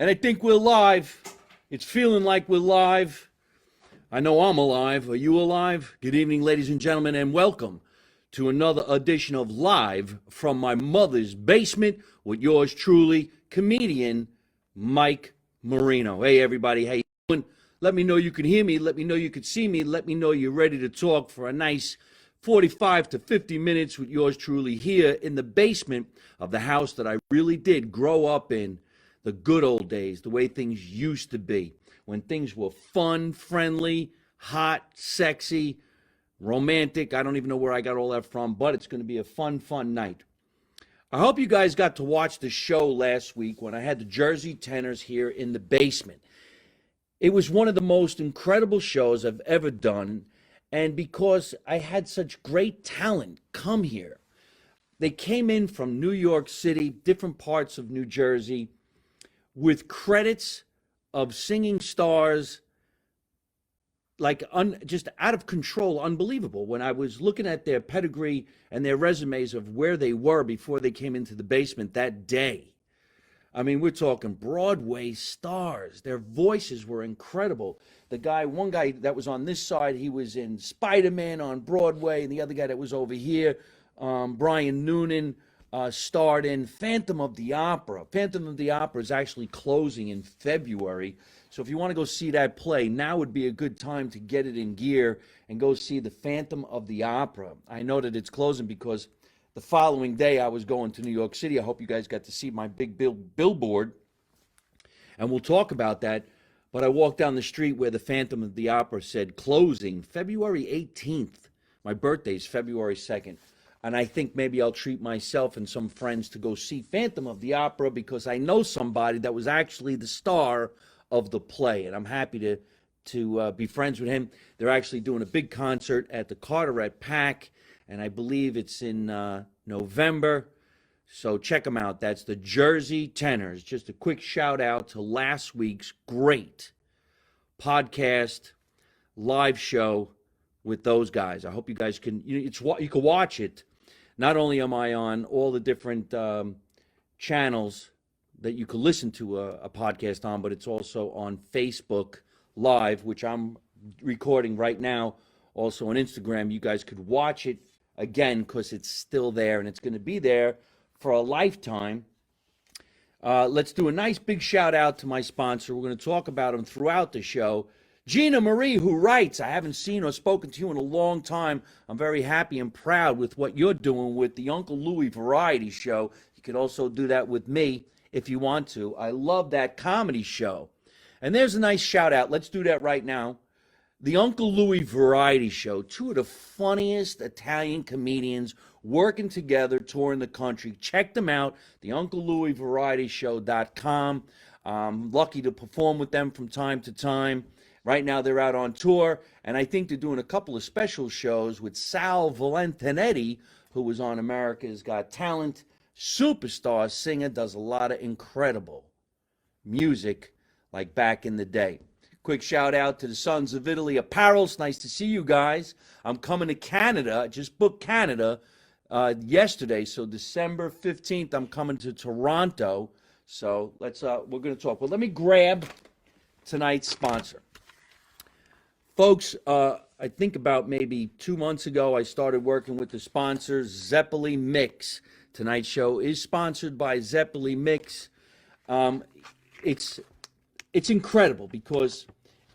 And I think we're live. It's feeling like we're live. I know I'm alive. Are you alive? Good evening, ladies and gentlemen, and welcome to another edition of Live from My Mother's Basement with yours truly, comedian Mike Marino. Hey, everybody. How you doing? Let me know you can hear me. Let me know you can see me. Let me know you're ready to talk for a nice 45 to 50 minutes with yours truly here in the basement of the house that I really did grow up in. The good old days, the way things used to be, when things were fun, friendly, hot, sexy, romantic. I don't even know where I got all that from, but it's going to be a fun night. I hope you guys got to watch the show last week when I had the Jersey Tenors here in the basement. It was one of the most incredible shows I've ever done, and because I had such great talent come here. They came in from New York City, different parts of New Jersey, with credits of singing stars like just out of control, unbelievable. When I was looking at their pedigree and their resumes of where they were before they came into the basement that day, I mean, we're talking Broadway stars. Their voices were incredible. One guy that was on this side, he was in Spider-Man on Broadway, and the other guy that was over here, Brian Noonan, starred in Phantom of the Opera. Phantom of the Opera is actually closing in February. So if you want to go see that play, now would be a good time to get it in gear and go see the Phantom of the Opera. I know that it's closing because the following day I was going to New York City. I hope you guys got to see my big billboard, and we'll talk about that. But I walked down the street where the Phantom of the Opera said closing February 18th. My birthday's February 2nd. And I think maybe I'll treat myself and some friends to go see Phantom of the Opera because I know somebody that was actually the star of the play. And I'm happy to be friends with him. They're actually doing a big concert at the Carteret Pack, and I believe it's in November. So check them out. That's the Jersey Tenors. Just a quick shout out to last week's great podcast live show with those guys. I hope you guys can, you can watch it. Not only am I on all the different channels that you could listen to a podcast on, but it's also on Facebook Live, which I'm recording right now. Also on Instagram, you guys could watch it again because it's still there and it's going to be there for a lifetime. Let's do a nice big shout out to my sponsor. We're going to talk about them throughout the show. Gina Marie, who writes, I haven't seen or spoken to you in a long time. I'm very happy and proud with what you're doing with the Uncle Louie Variety Show. You can also do that with me if you want to. I love that comedy show. And there's a nice shout out. Let's do that right now. The Uncle Louie Variety Show. Two of the funniest Italian comedians working together, touring the country. Check them out. The UncleLouieVarietyShow.com. I'm lucky to perform with them from time to time. Right now they're out on tour, and I think they're doing a couple of special shows with Sal Valentinetti, who was on America's Got Talent. Superstar singer, does a lot of incredible music like back in the day. Quick shout out to the Sons of Italy Apparel. It's nice to see you guys. I'm coming to Canada. I just booked Canada yesterday, so December 15th I'm coming to Toronto. So we're going to talk. But let me grab tonight's sponsor. Folks, I think about maybe 2 months ago, I started working with the sponsor, Zeppeli Mix. Tonight's show is sponsored by Zeppeli Mix. It's incredible because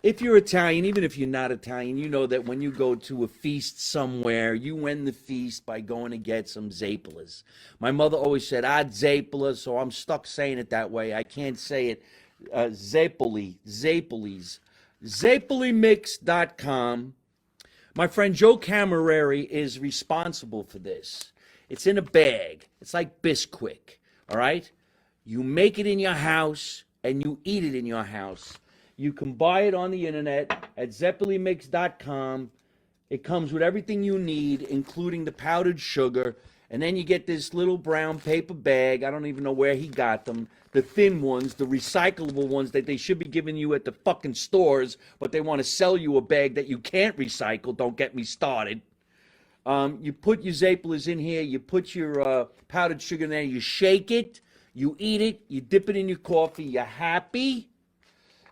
if you're Italian, even if you're not Italian, you know that when you go to a feast somewhere, you end the feast by going to get some Zeppelas. My mother always said, Zeppela, so I'm stuck saying it that way. I can't say it. Zeppelis. ZeppeliMix.com. My friend Joe Camerieri is responsible for this. It's in a bag. It's like Bisquick, all right? You make it in your house, and you eat it in your house. You can buy it on the internet at ZeppeliMix.com. It comes with everything you need, including the powdered sugar. And then you get this little brown paper bag. I don't even know where he got them. The thin ones, the recyclable ones that they should be giving you at the fucking stores, but they want to sell you a bag that you can't recycle. Don't get me started. You put your Zeppelas in here. You put your powdered sugar in there. You shake it. You eat it, you dip it in your coffee, you're happy.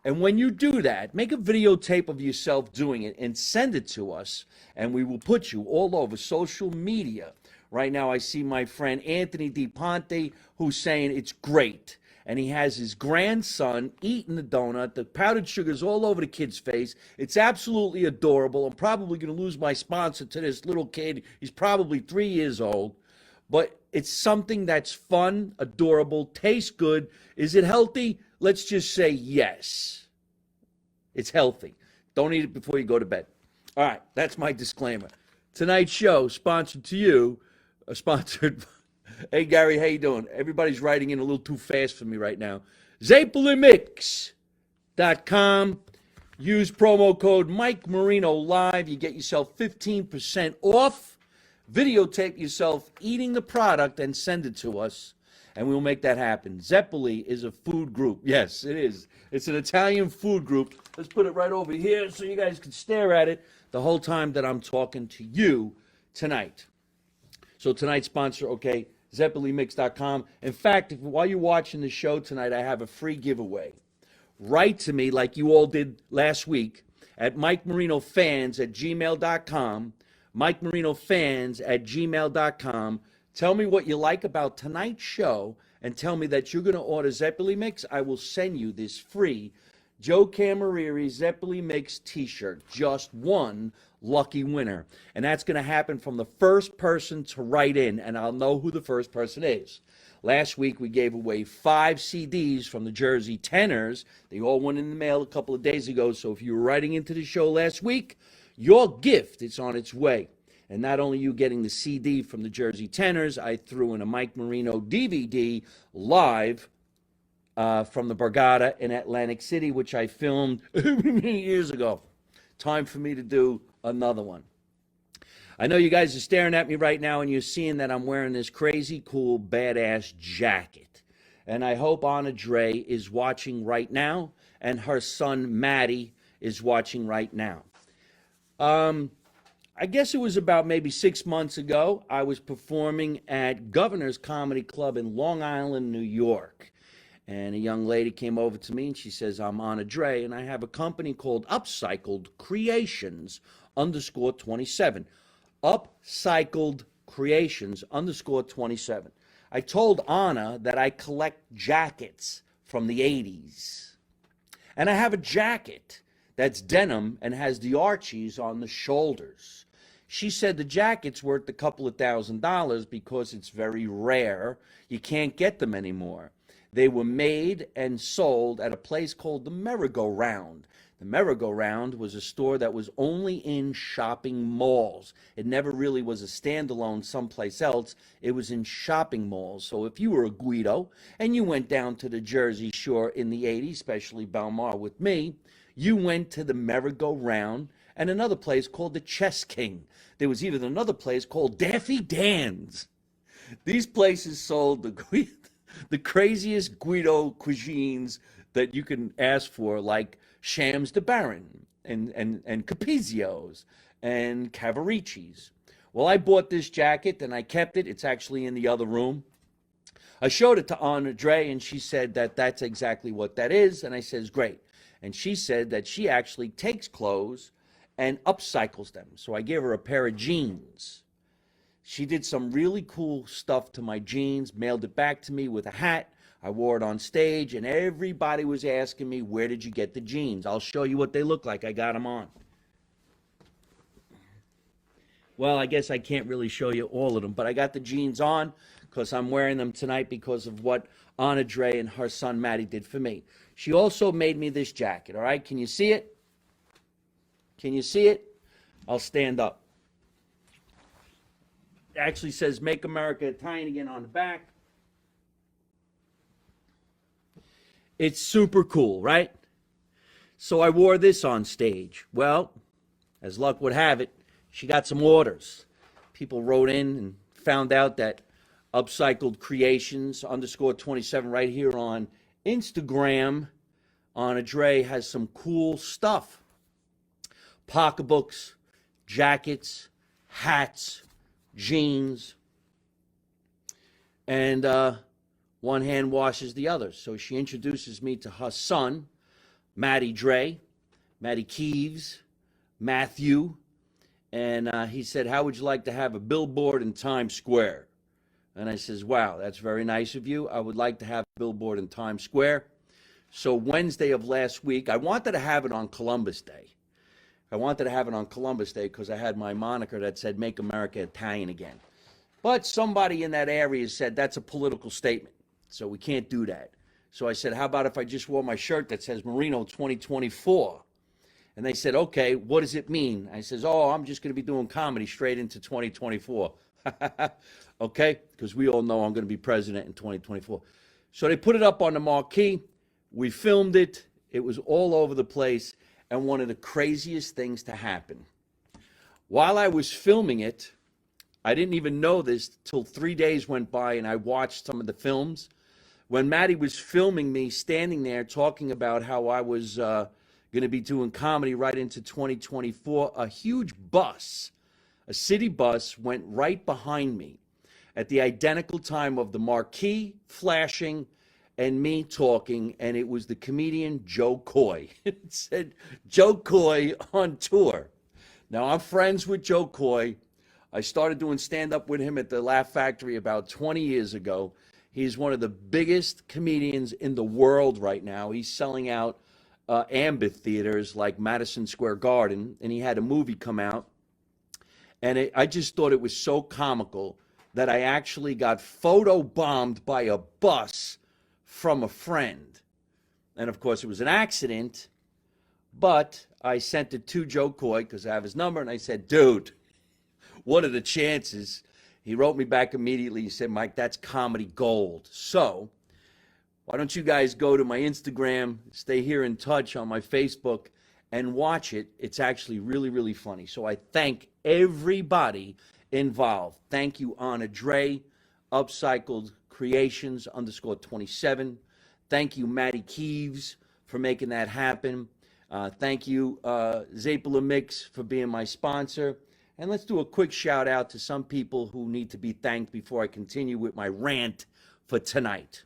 And when you do that, make a videotape of yourself doing it and send it to us, and we will put you all over social media. Right now, I see my friend Anthony DePonte, who's saying it's great. And he has his grandson eating the donut. The powdered sugar's all over the kid's face. It's absolutely adorable. I'm probably going to lose my sponsor to this little kid. He's probably 3 years old. But it's something that's fun, adorable, tastes good. Is it healthy? Let's just say yes. It's healthy. Don't eat it before you go to bed. All right, that's my disclaimer. Tonight's show, sponsored to you, sponsored. Hey, Gary, how you doing? Everybody's writing in a little too fast for me right now. ZapaliMix.com. Use promo code Mike Marino Live. You get yourself 15% off. Videotape yourself eating the product and send it to us, and we'll make that happen. Zeppeli is a food group. Yes, it is. It's an Italian food group. Let's put it right over here so you guys can stare at it the whole time that I'm talking to you tonight. So tonight's sponsor, okay, ZapaliMix.com. In fact, while you're watching the show tonight, I have a free giveaway. Write to me like you all did last week at MikeMarinoFans@gmail.com. MikeMarinoFans@gmail.com. Tell me what you like about tonight's show and tell me that you're going to order Zeppeli Mix. I will send you this free Joe Camerieri Zeppeli Mix t-shirt. Just one lucky winner. And that's going to happen from the first person to write in, and I'll know who the first person is. Last week, we gave away 5 CDs from the Jersey Tenors. They all went in the mail a couple of days ago, so if you were writing into the show last week, your gift is on its way. And not only you getting the CD from the Jersey Tenors, I threw in a Mike Marino DVD live from the Borgata in Atlantic City, which I filmed many years ago. Time for me to do another one. I know you guys are staring at me right now and you're seeing that I'm wearing this crazy cool badass jacket. And I hope Anna Dre is watching right now and her son Maddie is watching right now. I guess it was about maybe 6 months ago. I was performing at Governor's Comedy Club in Long Island, New York. And a young lady came over to me and she says, I'm Anna Dre and I have a company called Upcycled Creations _27. Upcycled Creations _27. I told Anna that I collect jackets from the 80s. And I have a jacket that's denim and has the Archies on the shoulders. She said the jacket's worth a couple of $1,000s because it's very rare. You can't get them anymore. They were made and sold at a place called the Merry-Go-Round. The Merry-Go-Round was a store that was only in shopping malls. It never really was a standalone someplace else. It was in shopping malls. So if you were a Guido and you went down to the Jersey Shore in the 80s, especially Belmar with me, you went to the Merry-Go-Round and another place called the Chess King. There was even another place called Daffy Dan's. These places sold the craziest Guido cuisines that you can ask for, like Shams de Baron and Capizios and Cavaricci's. Well, I bought this jacket and I kept it. It's actually in the other room. I showed it to Anna Dre and she said that that's exactly what that is. And I says, great. And she said that she actually takes clothes and upcycles them. So I gave her a pair of jeans. She did some really cool stuff to my jeans, mailed it back to me with a hat. I wore it on stage, and everybody was asking me, where did you get the jeans? I'll show you what they look like. I got them on. Well, I guess I can't really show you all of them, but I got the jeans on because I'm wearing them tonight because of what Anna Dre and her son Maddie did for me. She also made me this jacket, all right? Can you see it? Can you see it? I'll stand up. It actually says Make America Italian again on the back. It's super cool, right? So I wore this on stage. Well, as luck would have it, she got some orders. People wrote in and found out that Upcycled Creations _27 right here on Instagram. Anna Dre has some cool stuff. Pocketbooks, jackets, hats, jeans. And one hand washes the other. So she introduces me to her son, Matty Dre, Matty Keeves, Matthew, and he said, how would you like to have a billboard in Times Square? And I says, wow, that's very nice of you. I would like to have a billboard in Times Square. So Wednesday of last week, I wanted to have it on Columbus Day. I wanted to have it on Columbus Day because I had my moniker that said, Make America Italian Again. But somebody in that area said, that's a political statement, so we can't do that. So I said, how about if I just wore my shirt that says Marino 2024? And they said, okay, what does it mean? I says, oh, I'm just going to be doing comedy straight into 2024. Okay, because we all know I'm going to be president in 2024. So they put it up on the marquee. We filmed it. It was all over the place. And one of the craziest things to happen. While I was filming it, I didn't even know this till 3 days went by and I watched some of the films. When Maddie was filming me standing there talking about how I was going to be doing comedy right into 2024, a huge bus, a city bus, went right behind me at the identical time of the marquee flashing and me talking, and it was the comedian Joe Coy. It said Joe Coy on tour. Now, I'm friends with Joe Coy. I started doing stand-up with him at the Laugh Factory about 20 years ago. He's one of the biggest comedians in the world right now. He's selling out amphitheaters like Madison Square Garden, and he had a movie come out. And I just thought it was so comical that I actually got photo-bombed by a bus from a friend. And of course, it was an accident, but I sent it to Joe Coy because I have his number, and I said, dude, what are the chances? He wrote me back immediately. He said, Mike, that's comedy gold. So why don't you guys go to my Instagram, stay here in touch on my Facebook, and watch it. It's actually really, really funny. So I thank everybody involved. Thank you, Anna Dre, Upcycled Creations _27. Thank you, Matty Keeves, for making that happen. Thank you, Zapala Mix, for being my sponsor. And let's do a quick shout out to some people who need to be thanked before I continue with my rant for tonight.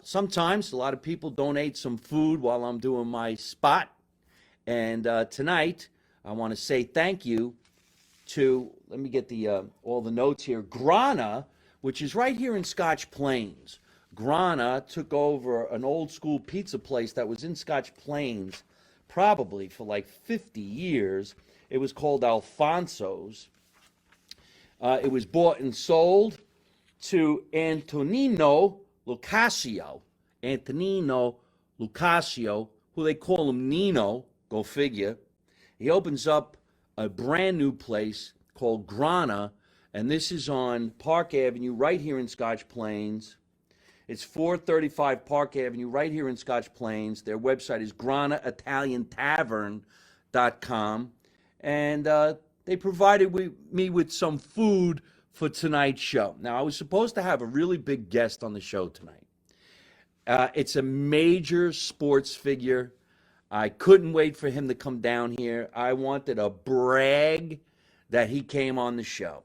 Sometimes a lot of people donate some food while I'm doing my spot. And tonight, I want to say thank you to, let me get the all the notes here, Grana, which is right here in Scotch Plains. Grana took over an old school pizza place that was in Scotch Plains probably for like 50 years. It was called Alfonso's. It was bought and sold to Antonino Lucasio. Antonino Lucasio, who they call him Nino, go figure. He opens up a brand new place called Grana, and this is on Park Avenue right here in Scotch Plains. It's 435 Park Avenue right here in Scotch Plains. Their website is granaitaliantavern.com. And they provided me with some food for tonight's show. Now, I was supposed to have a really big guest on the show tonight. It's a major sports figure. I couldn't wait for him to come down here. I wanted to brag that he came on the show.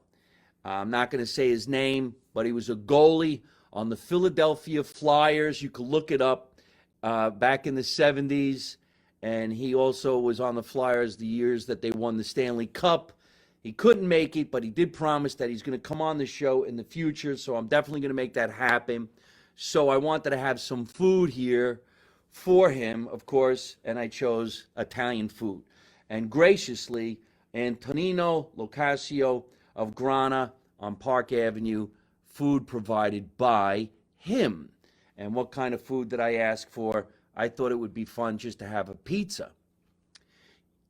I'm not going to say his name, but he was a goalie on the Philadelphia Flyers. You can look it up back in the 70s. And he also was on the Flyers the years that they won the Stanley Cup. He couldn't make it, but he did promise that he's going to come on the show in the future. So I'm definitely going to make that happen. So I wanted to have some food here for him, of course, and I chose Italian food. And graciously, Antonino Lucasio of Grana on Park Avenue, food provided by him. And what kind of food did I ask for? I thought it would be fun just to have a pizza.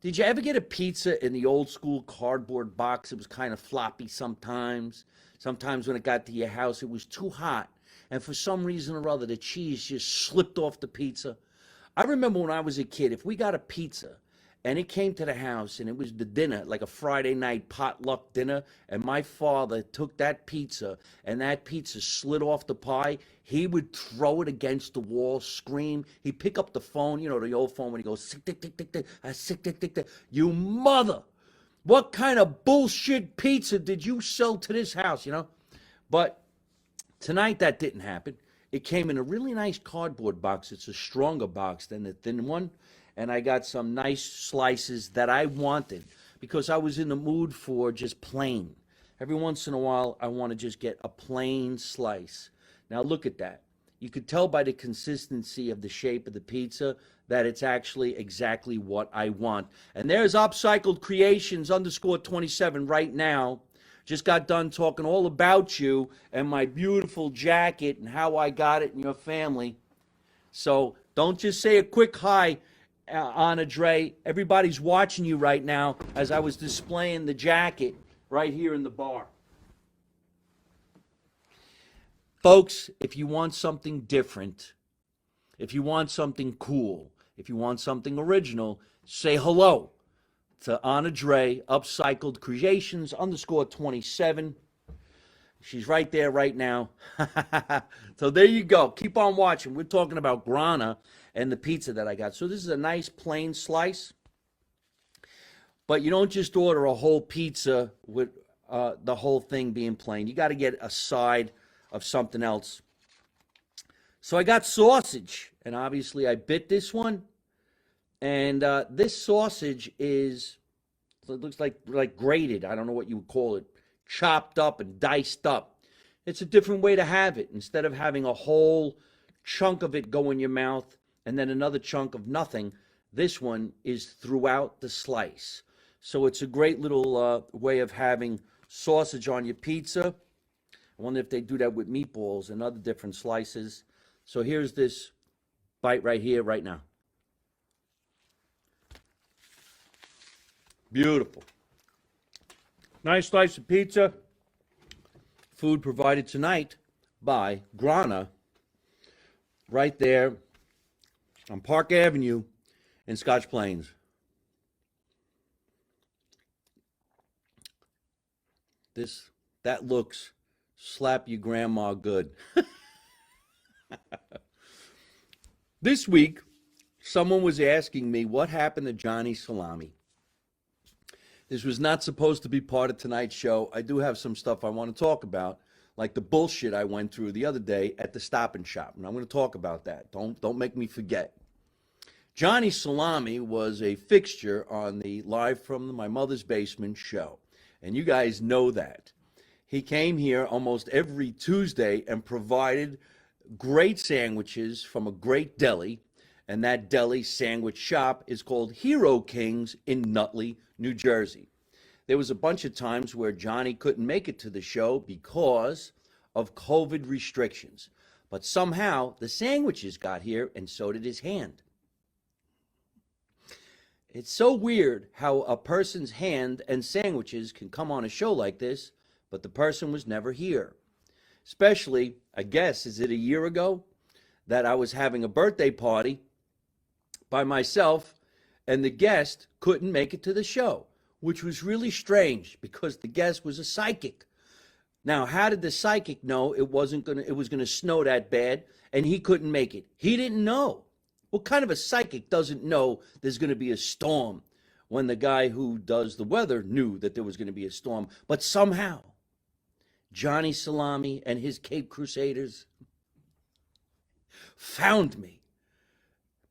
Did you ever get a pizza in the old school cardboard box? It was kind of floppy sometimes. Sometimes when it got to your house, it was too hot. And for some reason or other, the cheese just slipped off the pizza. I remember when I was a kid, if we got a pizza and it came to the house and it was the dinner, like a Friday night potluck dinner, and my father took that pizza and that pizza slid off the pie, he would throw it against the wall, scream. He'd pick up the phone, you know, the old phone when he goes, sick, tick, tick, tick, tick, sick, tick, tick, tick. You mother, what kind of bullshit pizza did you sell to this house, you know? But Tonight, that didn't happen. It came in a really nice cardboard box. It's a stronger box than the thin one. And I got some nice slices that I wanted because I was in the mood for just plain. Every once in a while, I want to just get a plain slice. Now, look at that. You could tell by the consistency of the shape of the pizza that it's actually exactly what I want. And there's Upcycled Creations _27 right now. Just got done talking all about you and my beautiful jacket and how I got it and your family. So don't just say a quick hi, Anna Dre. Everybody's watching you right now as I was displaying the jacket right here in the bar. Folks, if you want something different, if you want something cool, if you want something original, say hello to Anna Dre, Upcycled Creations _27. She's right there right now. So there you go. Keep on watching. We're talking about grana and the pizza that I got. So this is a nice plain slice. But you don't just order a whole pizza with the whole thing being plain. You got to get a side of something else. So I got sausage, and obviously I bit this one. And this sausage is, it looks like grated. I don't know what you would call it. Chopped up and diced up. It's a different way to have it. Instead of having a whole chunk of it go in your mouth and then another chunk of nothing, this one is throughout the slice. So it's a great little way of having sausage on your pizza. I wonder if they do that with meatballs and other different slices. So here's this bite right here, right now. Beautiful. Nice slice of pizza. Food provided tonight by Grana, right there on Park Avenue in Scotch Plains. That looks slap your grandma good. This week, someone was asking me what happened to Johnny Salami. This was not supposed to be part of tonight's show. I do have some stuff I want to talk about, like the bullshit I went through the other day at the Stop and Shop, and I'm going to talk about that. Don't make me forget. Johnny Salami was a fixture on the Live from My Mother's Basement show, and you guys know that. He came here almost every Tuesday and provided great sandwiches from a great deli, and that deli sandwich shop is called Hero Kings in Nutley, New Jersey. There was a bunch of times where Johnny couldn't make it to the show because of COVID restrictions, but somehow the sandwiches got here and so did his hand. It's so weird how a person's hand and sandwiches can come on a show like this, but the person was never here. Especially, I guess, is it a year ago that I was having a birthday party by myself and the guest couldn't make it to the show, which was really strange because the guest was a psychic. Now, how did the psychic know it was gonna snow that bad and he couldn't make it? He didn't know. What kind of a psychic doesn't know there's going to be a storm when the guy who does the weather knew that there was going to be a storm? But somehow, Johnny Salami and his Cape Crusaders found me,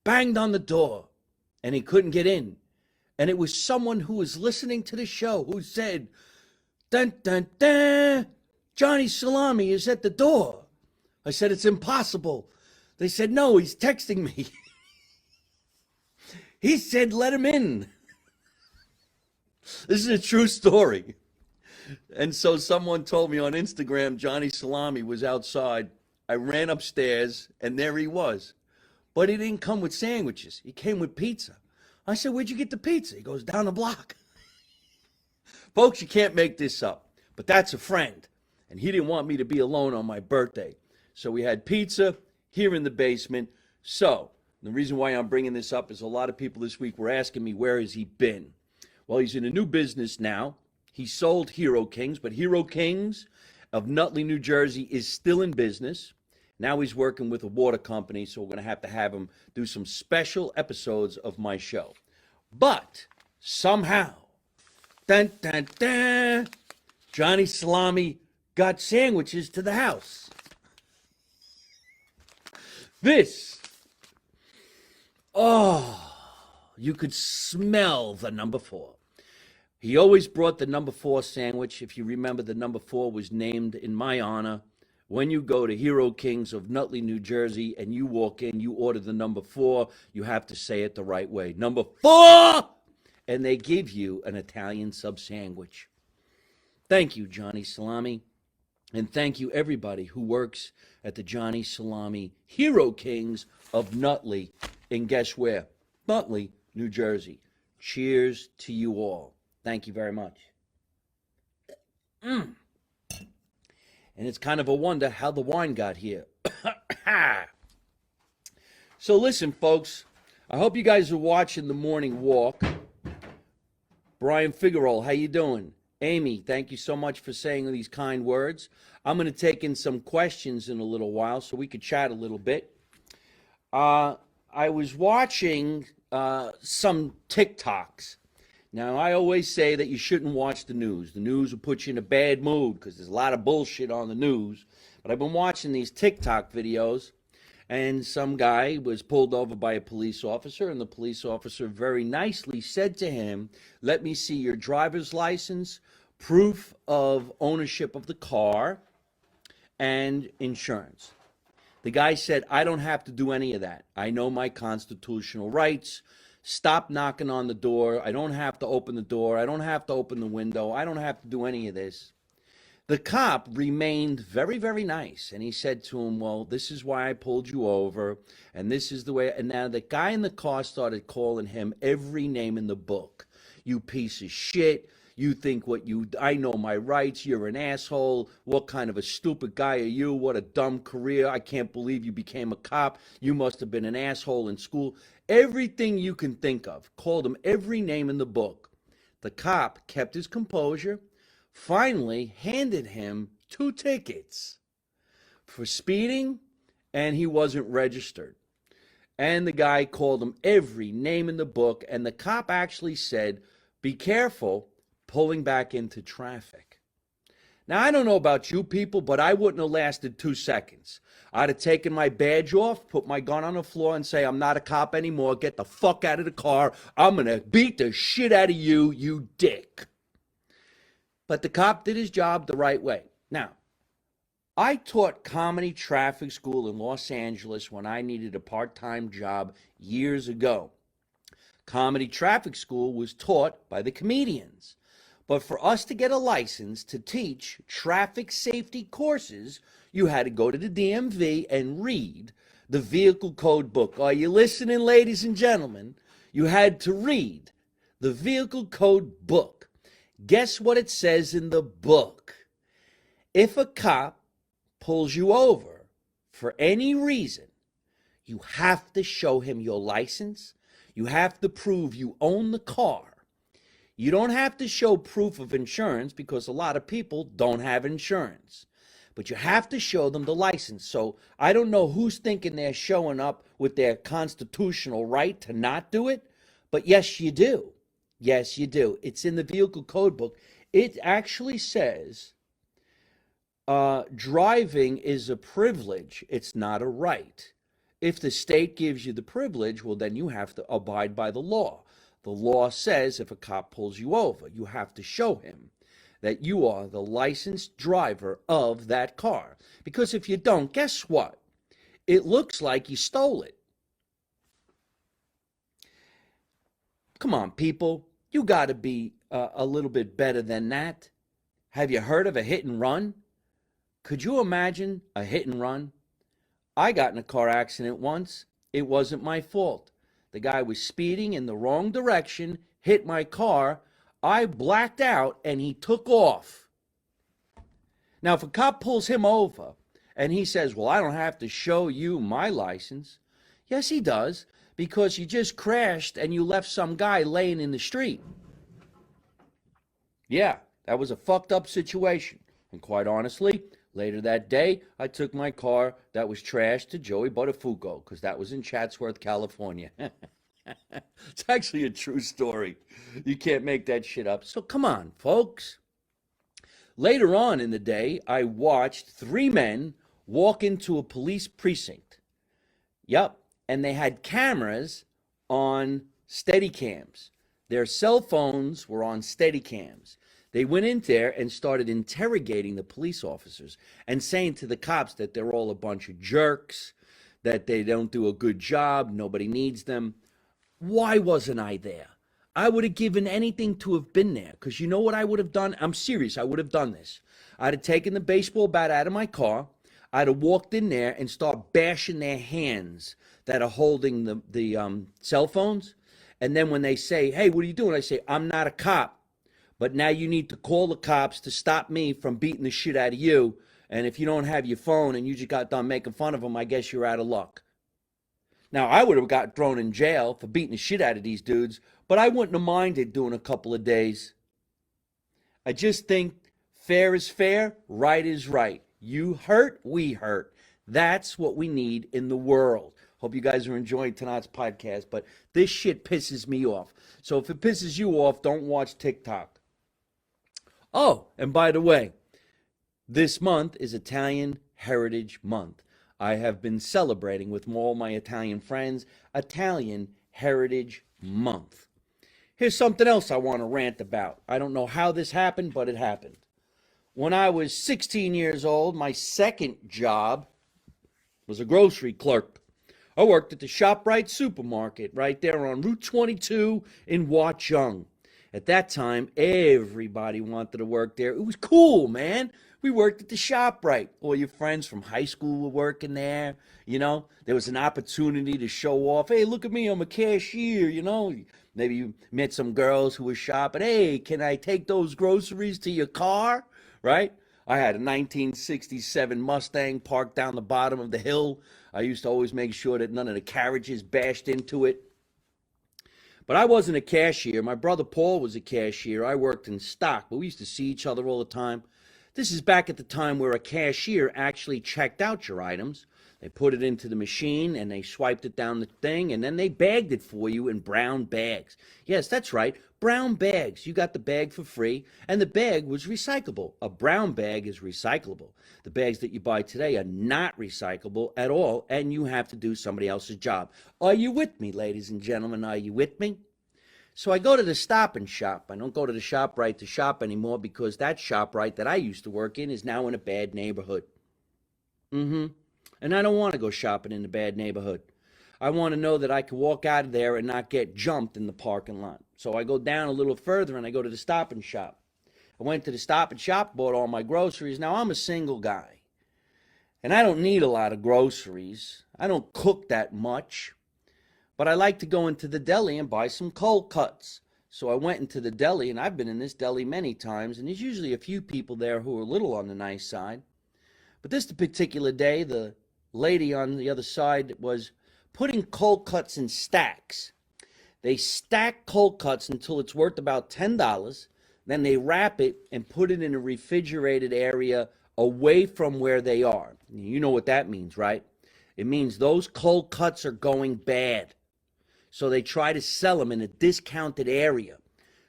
banged on the door, and he couldn't get in. And it was someone who was listening to the show who said, dun, dun, dun, Johnny Salami is at the door. I said, it's impossible. They said, no, he's texting me. He said, let him in. This is a true story. And so someone told me on Instagram, Johnny Salami was outside. I ran upstairs, and there he was. But he didn't come with sandwiches. He came with pizza. I said, where'd you get the pizza? He goes, down the block. Folks, you can't make this up. But that's a friend. And he didn't want me to be alone on my birthday. So we had pizza here in the basement. So the reason why I'm bringing this up is a lot of people this week were asking me, where has he been? Well, he's in a new business now. He sold Hero Kings, but Hero Kings of Nutley, New Jersey is still in business. Now he's working with a water company, so we're going to have him do some special episodes of my show. But somehow, dun, dun, dun, Johnny Salami got sandwiches to the house. This, oh, you could smell the number 4. He always brought the number 4 sandwich. If you remember, the number 4 was named in my honor. When you go to Hero Kings of Nutley, New Jersey, and you walk in, you order the number 4, you have to say it the right way. Number 4! And they give you an Italian sub sandwich. Thank you, Johnny Salami. And thank you, everybody who works at the Johnny Salami Hero Kings of Nutley. And guess where? Nutley, New Jersey. Cheers to you all. Thank you very much. And it's kind of a wonder how the wine got here. So listen, folks, I hope you guys are watching the morning walk. Brian Figueroa, how you doing? Amy, thank you so much for saying these kind words. I'm going to take in some questions in a little while so we could chat a little bit. I was watching some TikToks. Now, I always say that you shouldn't watch the news. The news will put you in a bad mood because there's a lot of bullshit on the news. But I've been watching these TikTok videos, and some guy was pulled over by a police officer, and the police officer very nicely said to him, "Let me see your driver's license, proof of ownership of the car, and insurance." The guy said, "I don't have to do any of that. I know my constitutional rights. Stop knocking on the door. I don't have to open the door. I don't have to open the window. I don't have to do any of this." The cop remained very, very nice. And he said to him, "Well, this is why I pulled you over. And this is the way." And now the guy in the car started calling him every name in the book. "You piece of shit. You think I know my rights. You're an asshole. What kind of a stupid guy are you? What a dumb career. I can't believe you became a cop. You must have been an asshole in school." Everything you can think of. Called him every name in the book. The cop kept his composure, finally handed him 2 tickets for speeding, and he wasn't registered. And the guy called him every name in the book, and the cop actually said, "Be careful pulling back into traffic." Now, I don't know about you people, but I wouldn't have lasted 2 seconds. I'd have taken my badge off, put my gun on the floor, and say, "I'm not a cop anymore. Get the fuck out of the car. I'm going to beat the shit out of you, you dick." But the cop did his job the right way. Now, I taught comedy traffic school in Los Angeles when I needed a part-time job years ago. Comedy traffic school was taught by the comedians. But for us to get a license to teach traffic safety courses, you had to go to the DMV and read the vehicle code book. Are you listening, ladies and gentlemen? You had to read the vehicle code book. Guess what it says in the book? If a cop pulls you over for any reason, you have to show him your license. You have to prove you own the car. You don't have to show proof of insurance because a lot of people don't have insurance. But you have to show them the license. So I don't know who's thinking they're showing up with their constitutional right to not do it. But yes, you do. Yes, you do. It's in the vehicle code book. It actually says driving is a privilege. It's not a right. If the state gives you the privilege, well, then you have to abide by the law. The law says if a cop pulls you over, you have to show him that you are the licensed driver of that car. Because if you don't, guess what? It looks like you stole it. Come on, people. You got to be a little bit better than that. Have you heard of a hit and run? Could you imagine a hit and run? I got in a car accident once. It wasn't my fault. The guy was speeding in the wrong direction, hit my car. I blacked out, and he took off. Now, if a cop pulls him over, and he says, "Well, I don't have to show you my license." Yes, he does, because you just crashed, and you left some guy laying in the street. Yeah, that was a fucked up situation. And quite honestly, later that day, I took my car that was trashed to Joey Buttafuoco because that was in Chatsworth, California. It's actually a true story. You can't make that shit up. So come on, folks. Later on in the day, I watched 3 men walk into a police precinct. Yep. And they had cameras on Steadicams. Their cell phones were on Steadicams. They went in there and started interrogating the police officers and saying to the cops that they're all a bunch of jerks, that they don't do a good job, nobody needs them. Why wasn't I there? I would have given anything to have been there, because you know what I would have done? I'm serious. I would have done this. I'd have taken the baseball bat out of my car. I'd have walked in there and start bashing their hands that are holding the cell phones. And then when they say, hey, what are you doing? I say, I'm not a cop, but now you need to call the cops to stop me from beating the shit out of you. And if you don't have your phone and you just got done making fun of them, I guess you're out of luck. Now, I would have got thrown in jail for beating the shit out of these dudes, but I wouldn't have minded doing a couple of days. I just think fair is fair, right is right. You hurt, we hurt. That's what we need in the world. Hope you guys are enjoying tonight's podcast, but this shit pisses me off. So if it pisses you off, don't watch TikTok. Oh, and by the way, this month is Italian Heritage Month. I have been celebrating with all my Italian friends Italian Heritage Month. Here's something else I want to rant about. I don't know how this happened, but it happened. When I was 16 years old, my second job was a grocery clerk. I worked at the ShopRite supermarket right there on Route 22 in Watchung. At that time, everybody wanted to work there. It was cool, man. We worked at the ShopRite. All your friends from high school were working there. You know, there was an opportunity to show off. Hey, look at me, I'm a cashier, you know. Maybe you met some girls who were shopping. Hey, can I take those groceries to your car? Right? I had a 1967 Mustang parked down the bottom of the hill. I used to always make sure that none of the carriages bashed into it. But I wasn't a cashier. My brother Paul was a cashier. I worked in stock, but we used to see each other all the time. This is back at the time where a cashier actually checked out your items. They put it into the machine and they swiped it down the thing, and then they bagged it for you in brown bags. Yes, that's right, brown bags. You got the bag for free, and the bag was recyclable. A brown bag is recyclable. The bags that you buy today are not recyclable at all, and you have to do somebody else's job. Are you with me, ladies and gentlemen? Are you with me? So I go to the Stop and Shop. I don't go to the ShopRite to shop anymore because that ShopRite that I used to work in is now in a bad neighborhood. And I don't want to go shopping in a bad neighborhood. I want to know that I can walk out of there and not get jumped in the parking lot. So I go down a little further and I go to the Stop and Shop. I went to the Stop and Shop, bought all my groceries. Now I'm a single guy, and I don't need a lot of groceries. I don't cook that much. But I like to go into the deli and buy some cold cuts. So I went into the deli, and I've been in this deli many times, and there's usually a few people there who are a little on the nice side. But this particular day, the lady on the other side was putting cold cuts in stacks. They stack cold cuts until it's worth about $10. Then they wrap it and put it in a refrigerated area away from where they are. You know what that means, right? It means those cold cuts are going bad. So they try to sell them in a discounted area.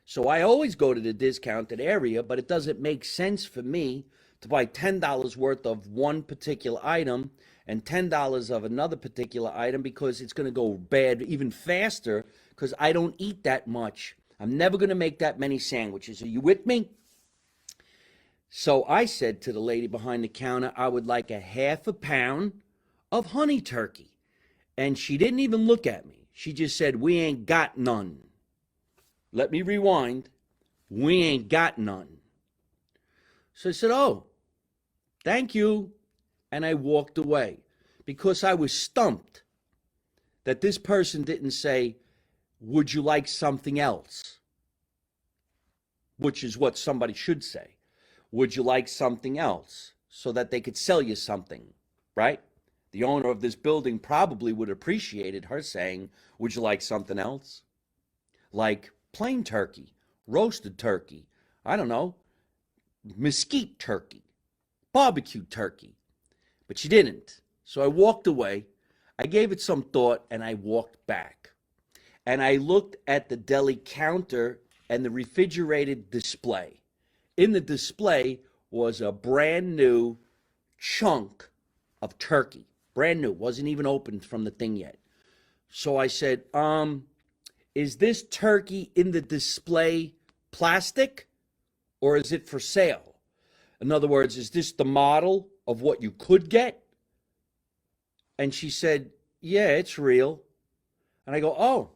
So I always go to the discounted area, but it doesn't make sense for me to buy $10 worth of one particular item and $10 of another particular item, because it's going to go bad even faster because I don't eat that much. I'm never going to make that many sandwiches. Are you with me? So I said to the lady behind the counter, I would like a half a pound of honey turkey. And she didn't even look at me. She just said, we ain't got none. Let me rewind. We ain't got none. So I said, oh, thank you. And I walked away because I was stumped that this person didn't say, would you like something else? Which is what somebody should say. Would you like something else? So that they could sell you something, right? The owner of this building probably would have appreciated her saying, would you like something else? Like plain turkey, roasted turkey, I don't know, mesquite turkey, barbecue turkey. But she didn't. So I walked away. I gave it some thought and I walked back. And I looked at the deli counter and the refrigerated display. In the display was a brand new chunk of turkey. brand new, wasn't even opened from the thing yet. So I said, is this turkey in the display plastic or is it for sale? In other words, is this the model of what you could get? And she said, yeah, it's real. And I go,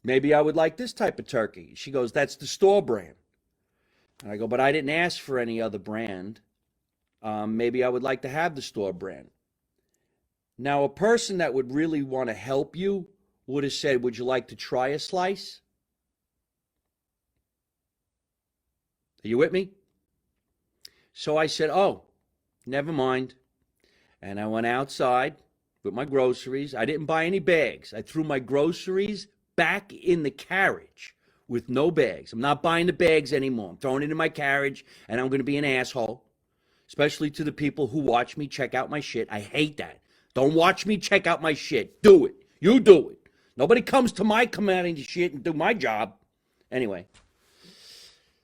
maybe I would like this type of turkey. She goes, that's the store brand. And I go, but I didn't ask for any other brand. Maybe I would like to have the store brand. Now, a person that would really want to help you would have said, would you like to try a slice? Are you with me? So I said, oh, never mind. And I went outside with my groceries. I didn't buy any bags. I threw my groceries back in the carriage with no bags. I'm not buying the bags anymore. I'm throwing it in my carriage, and I'm going to be an asshole, especially to the people who watch me check out my shit. I hate that. Don't watch me check out my shit. Do it. You do it. Nobody comes to my commanding shit and do my job. Anyway,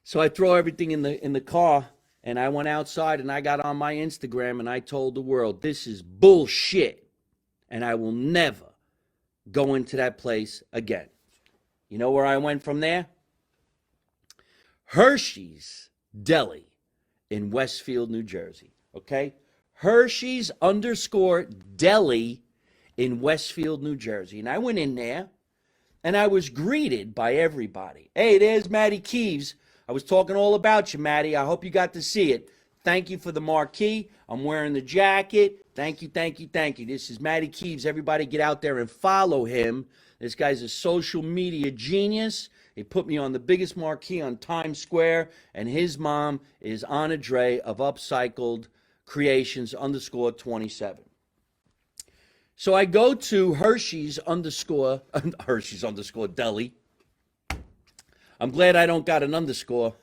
so I throw everything in the car, and I went outside and I got on my Instagram and I told the world, this is bullshit, and I will never go into that place again. You know where I went from there? Hershey's Deli in Westfield, New Jersey. Okay? Hershey's _Deli in Westfield, New Jersey. And I went in there and I was greeted by everybody. Hey, there's Maddie Keeves. I was talking all about you, Maddie. I hope you got to see it. Thank you for the marquee. I'm wearing the jacket. Thank you, thank you, thank you. This is Maddie Keeves. Everybody get out there and follow him. This guy's a social media genius. He put me on the biggest marquee on Times Square, and his mom is Anna Dre of Upcycled Creations _27. So I go to Hershey's Deli. I'm glad I don't got an underscore.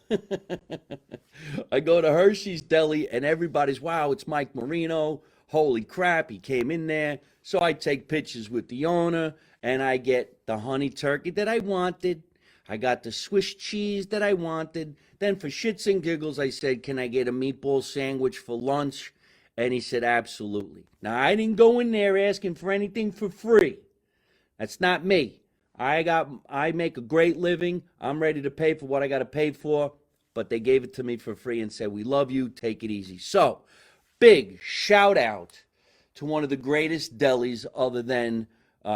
I go to Hershey's Deli and everybody's, wow, it's Mike Marino. Holy crap, he came in there. So I take pictures with the owner and I get the honey turkey that I wanted. I got the Swiss cheese that I wanted. Then for shits and giggles, I said, can I get a meatball sandwich for lunch? And he said, absolutely. Now, I didn't go in there asking for anything for free. That's not me. I make a great living. I'm ready to pay for what I got to pay for. But they gave it to me for free and said, we love you. Take it easy. So, big shout out to one of the greatest delis other than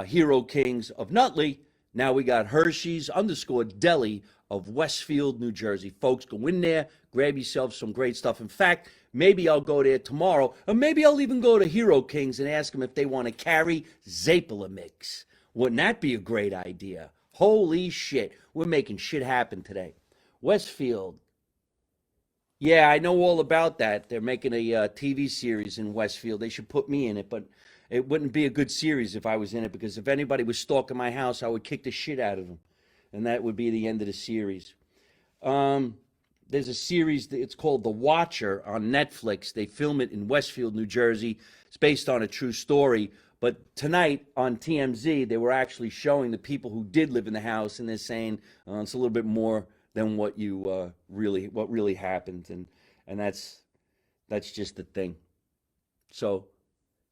Hero Kings of Nutley. Now we got Hershey's _Deli of Westfield, New Jersey. Folks, go in there, grab yourself some great stuff. In fact, maybe I'll go there tomorrow, or maybe I'll even go to Hero Kings and ask them if they want to carry Zapala mix. Wouldn't that be a great idea? Holy shit. We're making shit happen today. Westfield. Yeah, I know all about that. They're making a TV series in Westfield. They should put me in it, but it wouldn't be a good series if I was in it, because if anybody was stalking my house, I would kick the shit out of them. And that would be the end of the series. There's a series, it's called The Watcher on Netflix. They film it in Westfield, New Jersey. It's based on a true story. But tonight on TMZ, they were actually showing the people who did live in the house, and they're saying it's a little bit more than what really happened, and that's just the thing. So,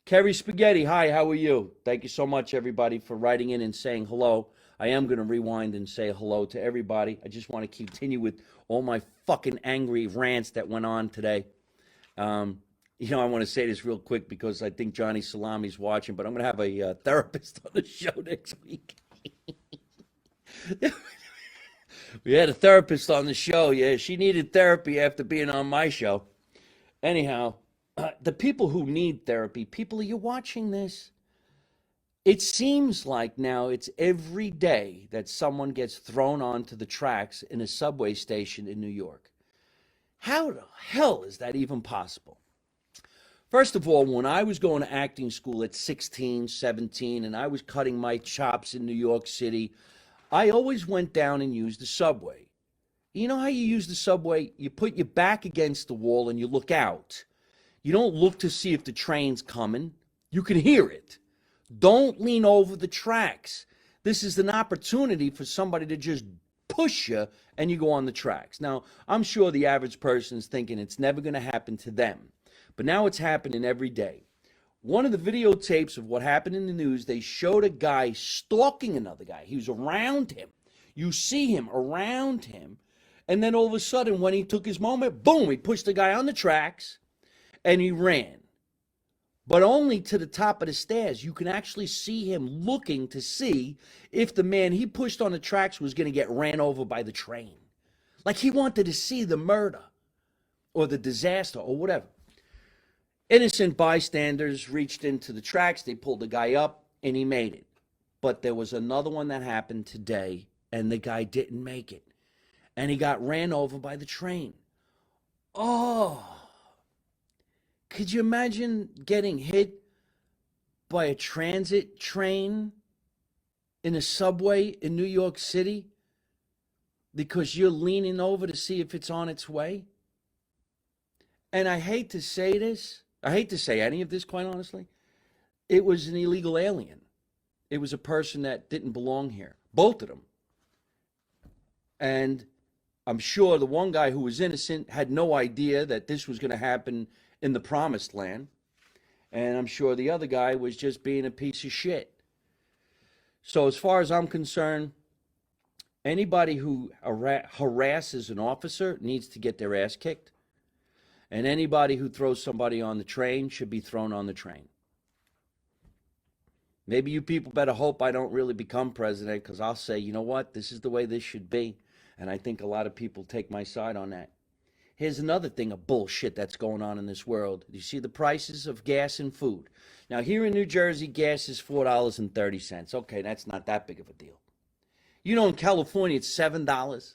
Kerry Spaghetti, hi, how are you? Thank you so much, everybody, for writing in and saying hello. I am going to rewind and say hello to everybody. I just want to continue with all my fucking angry rants that went on today. I want to say this real quick because I think Johnny Salami's watching, but I'm going to have a therapist on the show next week. We had a therapist on the show. Yeah, she needed therapy after being on my show. Anyhow, the people who need therapy, people, are you watching this? It seems like now it's every day that someone gets thrown onto the tracks in a subway station in New York. How the hell is that even possible? First of all, when I was going to acting school at 16, 17, and I was cutting my chops in New York City, I always went down and used the subway. You know how you use the subway? You put your back against the wall and you look out. You don't look to see if the train's coming. You can hear it. Don't lean over the tracks. This is an opportunity for somebody to just push you and you go on the tracks. Now, I'm sure the average person's thinking it's never going to happen to them. But now it's happening every day. One of the videotapes of what happened in the news, they showed a guy stalking another guy. He was around him. You see him around him. And then all of a sudden, when he took his moment, boom, he pushed the guy on the tracks and he ran. But only to the top of the stairs. You can actually see him looking to see if the man he pushed on the tracks was going to get ran over by the train. Like he wanted to see the murder or the disaster or whatever. Innocent bystanders reached into the tracks. They pulled the guy up and he made it. But there was another one that happened today and the guy didn't make it. And he got ran over by the train. Oh. Could you imagine getting hit by a transit train in a subway in New York City because you're leaning over to see if it's on its way? And I hate to say this. I hate to say any of this, quite honestly. It was an illegal alien. It was a person that didn't belong here. Both of them. And I'm sure the one guy who was innocent had no idea that this was going to happen in the promised land. And I'm sure the other guy was just being a piece of shit. So as far as I'm concerned, anybody who harasses an officer needs to get their ass kicked. And anybody who throws somebody on the train should be thrown on the train. Maybe you people better hope I don't really become president, because I'll say, you know what, this is the way this should be. And I think a lot of people take my side on that. Here's another thing of bullshit that's going on in this world. You see the prices of gas and food. Now, here in New Jersey, gas is $4.30. Okay, that's not that big of a deal. You know, in California, it's $7.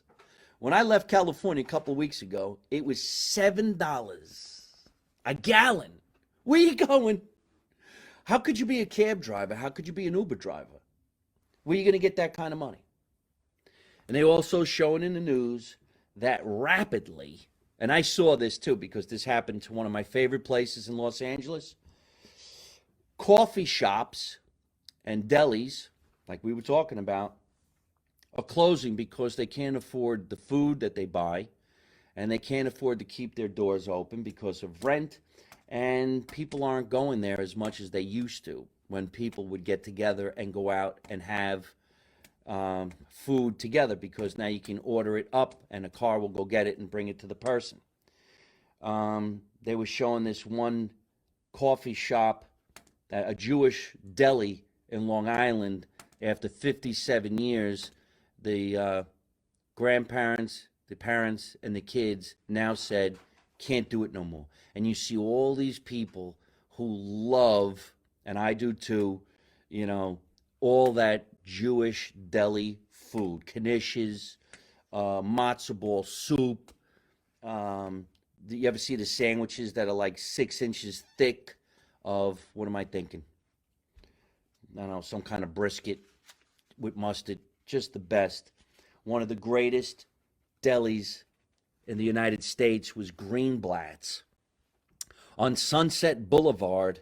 When I left California a couple of weeks ago, it was $7 a gallon. Where you going? How could you be a cab driver? How could you be an Uber driver? Where are you going to get that kind of money? And they also showing in the news that rapidly, and I saw this too because this happened to one of my favorite places in Los Angeles, coffee shops and delis, like we were talking about, are closing because they can't afford the food that they buy, and they can't afford to keep their doors open because of rent, and people aren't going there as much as they used to when people would get together and go out and have food together, because now you can order it up and a car will go get it and bring it to the person. They were showing this one coffee shop, a Jewish deli in Long Island. After 57 years, the grandparents, the parents, and the kids now said, can't do it no more. And you see all these people who love, and I do too, you know, all that Jewish deli food, knishes, matzo ball soup. You ever see the sandwiches that are like 6 inches thick of, what am I thinking? I don't know, some kind of brisket with mustard. Just the best. One of the greatest delis in the United States was Greenblatt's on Sunset Boulevard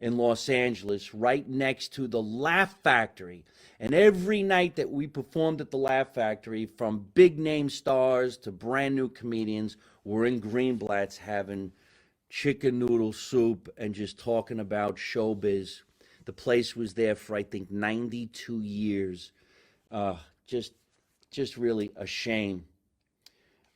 in Los Angeles, right next to the Laugh Factory. And every night that we performed at the Laugh Factory, from big name stars to brand new comedians, we're in Greenblatt's having chicken noodle soup and just talking about showbiz. The place was there for, I think, 92 years. Just really a shame.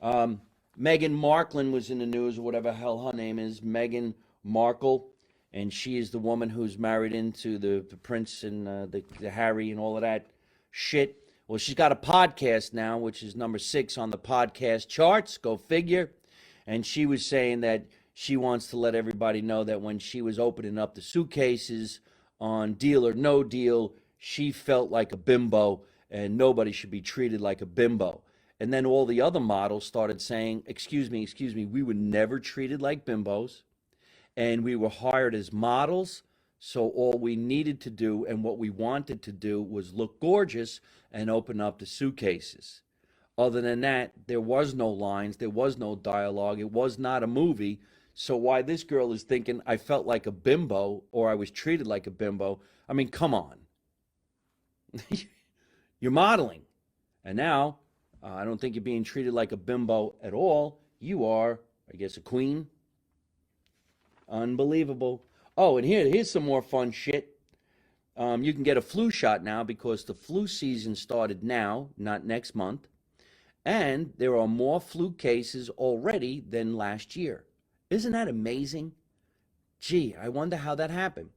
Meghan Markle was in the news, or whatever the hell her name is, Meghan Markle. And she is the woman who's married into the prince and the Harry and all of that shit. Well, she's got a podcast now, which is number 6 on the podcast charts. Go figure. And she was saying that she wants to let everybody know that when she was opening up the suitcases on Deal or No Deal, she felt like a bimbo, and nobody should be treated like a bimbo. And then all the other models started saying, excuse me, we were never treated like bimbos. And we were hired as models, so all we needed to do and what we wanted to do was look gorgeous and open up the suitcases. Other than that, there was no lines, there was no dialogue, it was not a movie. So why this girl is thinking I felt like a bimbo or I was treated like a bimbo, I mean, come on. You're modeling. And now, I don't think you're being treated like a bimbo at all. You are, I guess, a queen. Unbelievable. Oh, and here's some more fun shit. You can get a flu shot now because the flu season started now, not next month. And there are more flu cases already than last year. Isn't that amazing? Gee, I wonder how that happened.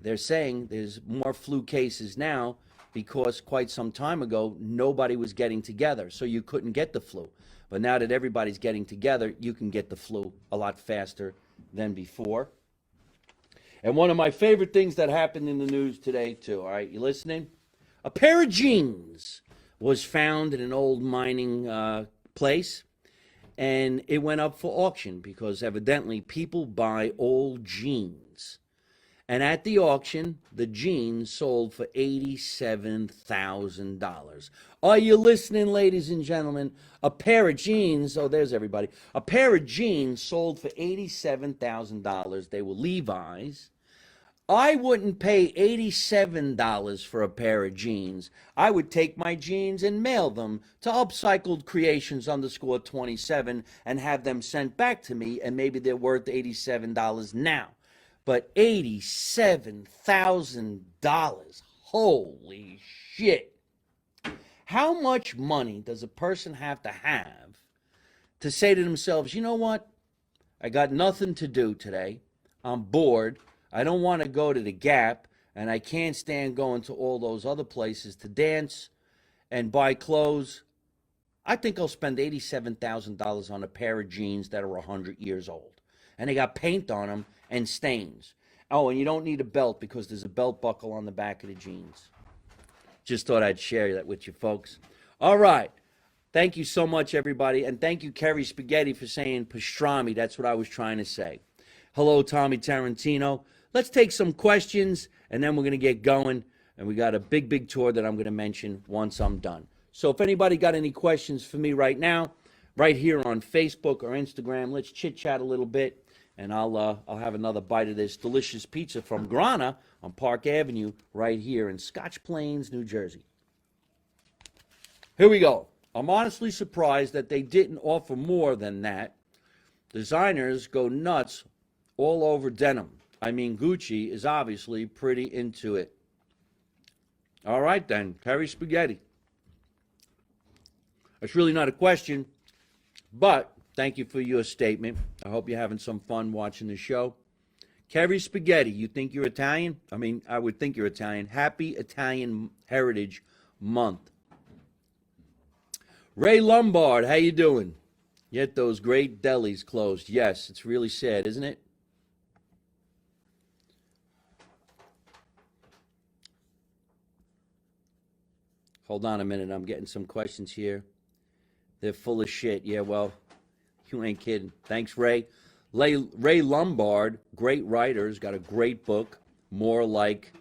They're saying there's more flu cases now because quite some time ago, nobody was getting together, so you couldn't get the flu. But now that everybody's getting together, you can get the flu a lot faster than before. And one of my favorite things that happened in the news today, too, all right, you listening? A pair of jeans was found in an old mining place, and it went up for auction because evidently people buy old jeans. And at the auction, the jeans sold for $87,000. Are you listening, ladies and gentlemen? A pair of jeans, oh, there's everybody. A pair of jeans sold for $87,000. They were Levi's. I wouldn't pay $87 for a pair of jeans. I would take my jeans and mail them to Upcycled Creations _27 and have them sent back to me, and maybe they're worth $87 now. But $87,000, holy shit. How much money does a person have to say to themselves, you know what? I got nothing to do today. I'm bored. I don't want to go to the Gap, and I can't stand going to all those other places to dance and buy clothes. I think I'll spend $87,000 on a pair of jeans that are 100 years old. And they got paint on them and stains. Oh, and you don't need a belt because there's a belt buckle on the back of the jeans. Just thought I'd share that with you folks. All right. Thank you so much, everybody. And thank you, Kerry Spaghetti, for saying pastrami. That's what I was trying to say. Hello, Tommy Tarantino. Let's take some questions, and then we're going to get going. And we got a big, big tour that I'm going to mention once I'm done. So if anybody got any questions for me right now, right here on Facebook or Instagram, let's chit-chat a little bit. And I'll have another bite of this delicious pizza from Grana on Park Avenue right here in Scotch Plains, New Jersey. Here we go. I'm honestly surprised that they didn't offer more than that. Designers go nuts all over denim. I mean, Gucci is obviously pretty into it. All right, then. Terry Spaghetti. That's really not a question, but thank you for your statement. I hope you're having some fun watching the show. Kerry Spaghetti, you think you're Italian? I mean, I would think you're Italian. Happy Italian Heritage Month. Ray Lombard, how you doing? Yet those great delis closed. Yes, it's really sad, isn't it? Hold on a minute. I'm getting some questions here. They're full of shit. Yeah, well, you ain't kidding. Thanks, Ray. Ray Lombard, great writer, has got a great book. More like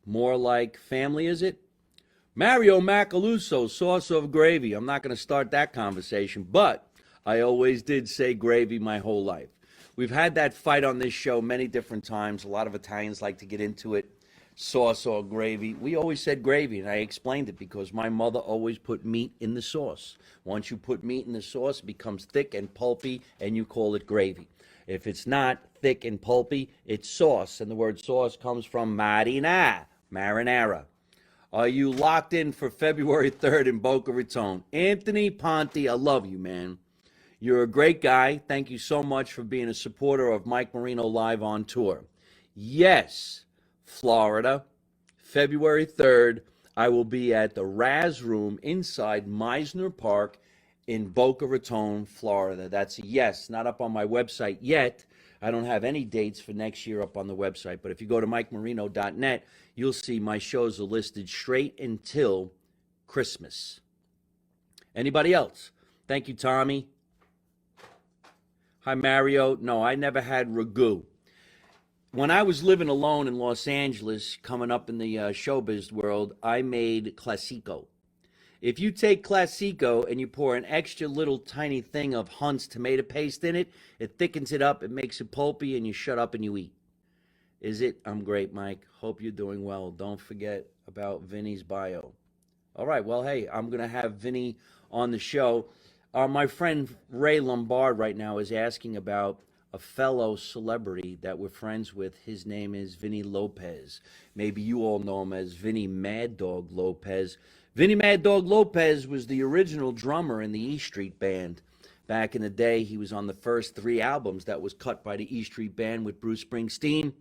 family, is it? Mario Macaluso, sauce of gravy. I'm not going to start that conversation, but I always did say gravy my whole life. We've had that fight on this show many different times. A lot of Italians like to get into it. Sauce or gravy. We always said gravy, and I explained it because my mother always put meat in the sauce. Once you put meat in the sauce, it becomes thick and pulpy, and you call it gravy. If it's not thick and pulpy, it's sauce, and the word sauce comes from marinara. Are you locked in for February 3rd in Boca Raton? Anthony Ponte, I love you, man. You're a great guy. Thank you so much for being a supporter of Mike Marino Live on Tour. Yes. Florida, February 3rd, I will be at the Raz Room inside Meisner Park in Boca Raton, Florida. That's a yes, not up on my website yet. I don't have any dates for next year up on the website, but if you go to mikemarino.net, you'll see my shows are listed straight until Christmas. Anybody else? Thank you, Tommy. Hi, Mario. No, I never had ragu. When I was living alone in Los Angeles, coming up in the showbiz world, I made Classico. If you take Classico and you pour an extra little tiny thing of Hunt's tomato paste in it, it thickens it up, it makes it pulpy, and you shut up and you eat. Is it? I'm great, Mike. Hope you're doing well. Don't forget about Vinny's bio. All right, well, hey, I'm going to have Vinny on the show. My friend Ray Lombard right now is asking about a fellow celebrity that we're friends with. His name is Vinny Lopez. Maybe you all know him as Vinny Mad Dog Lopez. Vinny Mad Dog Lopez was the original drummer in the E Street Band. Back in the day, he was on the first 3 albums that was cut by the E Street Band with Bruce Springsteen.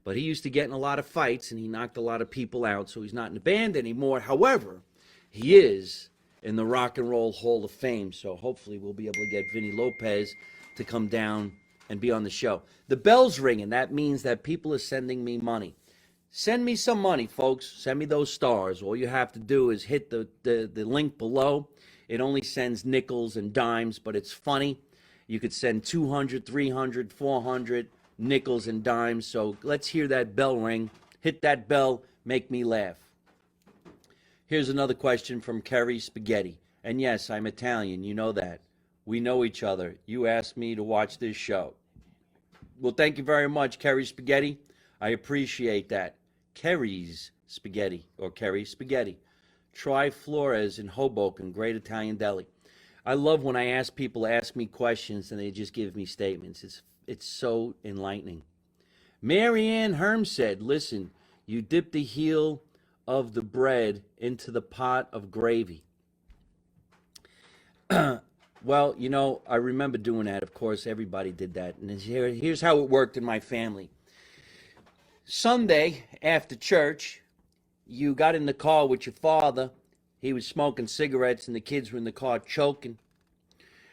But he used to get in a lot of fights, and he knocked a lot of people out, so he's not in the band anymore. However, he is in the Rock and Roll Hall of Fame, so hopefully we'll be able to get Vinny Lopez to come down and be on the show. The bell's ringing. That means that people are sending me money. Send me some money, folks. Send me those stars. All you have to do is hit the link below. It only sends nickels and dimes, but it's funny. You could send 200, 300, 400 nickels and dimes. So let's hear that bell ring. Hit that bell. Make me laugh. Here's another question from Kerry Spaghetti. And yes, I'm Italian. You know that. We know each other. You asked me to watch this show. Well, thank you very much, Kerry Spaghetti. I appreciate that. Kerry's Spaghetti, or Kerry Spaghetti. Try Flores in Hoboken, Great Italian Deli. I love when I ask people to ask me questions and they just give me statements. It's so enlightening. Marianne Herm said, listen, you dip the heel of the bread into the pot of gravy. Well, you know, I remember doing that. Of course, everybody did that. And here's how it worked in my family. Sunday after church, you got in the car with your father. He was smoking cigarettes and the kids were in the car choking.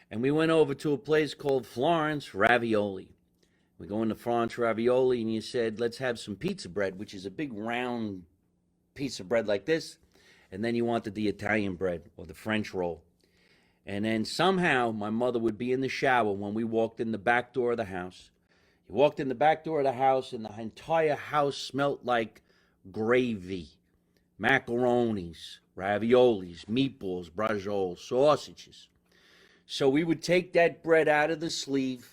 And we went over to a place called Florence Ravioli. We go into Florence Ravioli and you said, let's have some pizza bread, which is a big round piece of bread like this. And then you wanted the Italian bread or the French roll. And then somehow my mother would be in the shower when we walked in the back door of the house. You walked in the back door of the house and the entire house smelled like gravy, macaronis, raviolis, meatballs, braciole, sausages. So we would take that bread out of the sleeve,